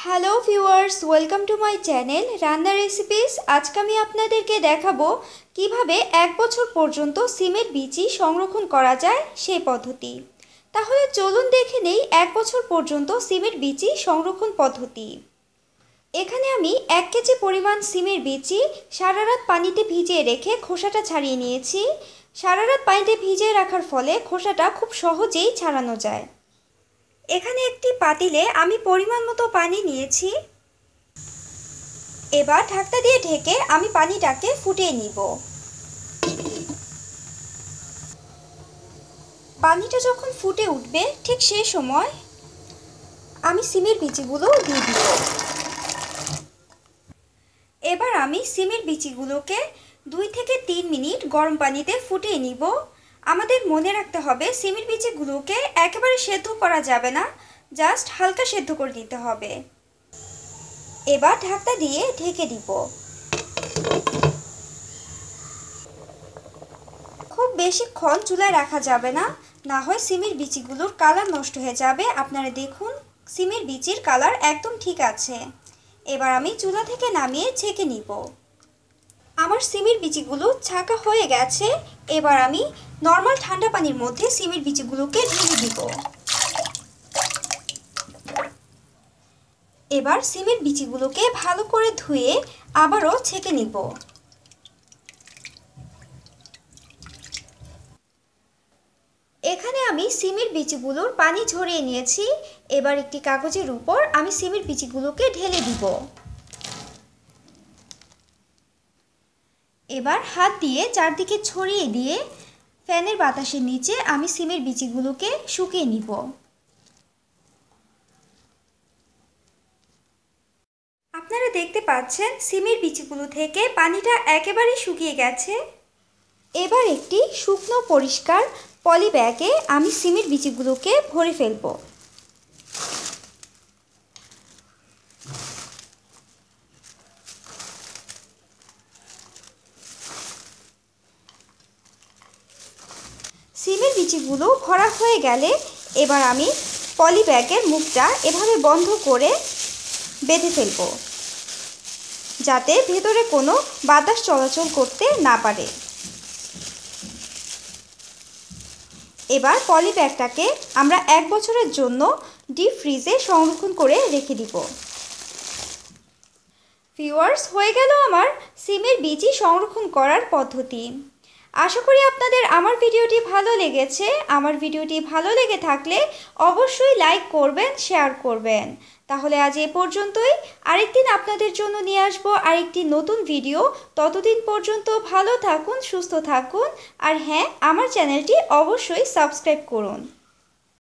Hello viewers, welcome to my channel রান্না recipes. আজকে আমি আপনাদেরকে দেখাবো কিভাবে 1 বছর পর্যন্ত সিমের বিচি সংরক্ষণ করা যায় সেই পদ্ধতি। তাহলে চলুন দেখে নেই 1 বছর পর্যন্ত সিমের বিচি সংরক্ষণ পদ্ধতি। এখানে আমি 1 কেজি পরিমাণ সিমের বিচি সারা রাত পানিতে ভিজিয়ে রেখে খোসাটা ছাড়িয়ে নিয়েছি। সারা রাত পানিতে ভিজিয়ে রাখার ফলে খোসাটা খুব সহজেই ছাড়ানো যায়। এখানে একটি পাতিলে আমি পরিমাণ মতো পানি নিয়েছি। এবার ঢাকনা দিয়ে ঢেকে আমি পানিটাকে ফুটিয়ে নিব। পানিটা যখন ফুটে উঠবে ঠিক সেই সময় আমি সিমের বিচিগুলো দিয়ে দিব। এবার আমি সিমের বিচিগুলোকে 2 থেকে 3 মিনিট গরম পানিতে ফুটিয়ে নিব। আমাদের মনে রাখতে হবে সিমের বিচিগুলোকে একেবারে সেদ্ধ করা যাবে না, জাস্ট হালকা সেদ্ধ করে দিতে হবে। এবার ঢাকনা দিয়ে ঢেকে দিব। খুব বেশিক্ষণ চুলায় রাখা যাবে না, না হয় সিমের বিচিগুলোর কালার নষ্ট হয়ে যাবে। আপনারা দেখুন সিমের বিচির কালার একদম ঠিক আছে। এবার আমি চুলা থেকে নামিয়ে ছেঁকে নিব। আমার সিমের বিচিগুলো ছাঁকা হয়ে গেছে। এবার আমি নর্মাল ঠান্ডা পানির মধ্যে সিমের বিচিগুলোকে ঢেলে দিব। এবার সিমের বিচিগুলোকে ভালো করে ধুয়ে আবারও ছেঁকে নিব। এখানে আমি সিমের বিচিগুলোর পানি ঝরিয়ে নিয়েছি। এবার একটি কাগজের উপর আমি সিমের বিচিগুলোকে ঢেলে দিব। এবার হাত দিয়ে চারদিকে ছড়িয়ে দিয়ে ফ্যানের বাতাসের নিচে আমি সিমের বিচিগুলোকে শুকিয়ে নিব। আপনারা দেখতে পাচ্ছেন সিমের বিচিগুলো থেকে পানিটা একেবারে শুকিয়ে গেছে। এবার একটি শুকনো পরিষ্কার পলি ব্যাগে আমি সিমের বিচিগুলোকে ভরে ফেলব। সিমের বিচিগুলো ভরা হয়ে গেলে এবার আমি পলি ব্যাগের মুখটা এভাবে বন্ধ করে বেঁধে ফেলব, যাতে ভেতরে কোনো বাতাস চলাচল করতে না পারে। এবার পলি ব্যাগটাকে আমরা 1 বছরের জন্য ডিপ ফ্রিজে সংরক্ষণ করে রেখে দিব। ভিউয়ার্স, হয়ে গেল আমার সিমের বিচি সংরক্ষণ করার পদ্ধতি। আশা করি আপনাদের আমার ভিডিওটি ভালো লেগেছে। আমার ভিডিওটি ভালো লেগে থাকলে অবশ্যই লাইক করবেন, শেয়ার করবেন। তাহলে আজ এ পর্যন্তই। আরেকদিন আপনাদের জন্য নিয়ে আসবো আরেকটি নতুন ভিডিও। ততদিন পর্যন্ত ভালো থাকুন, সুস্থ থাকুন, আর হ্যাঁ, আমার চ্যানেলটি অবশ্যই সাবস্ক্রাইব করুন।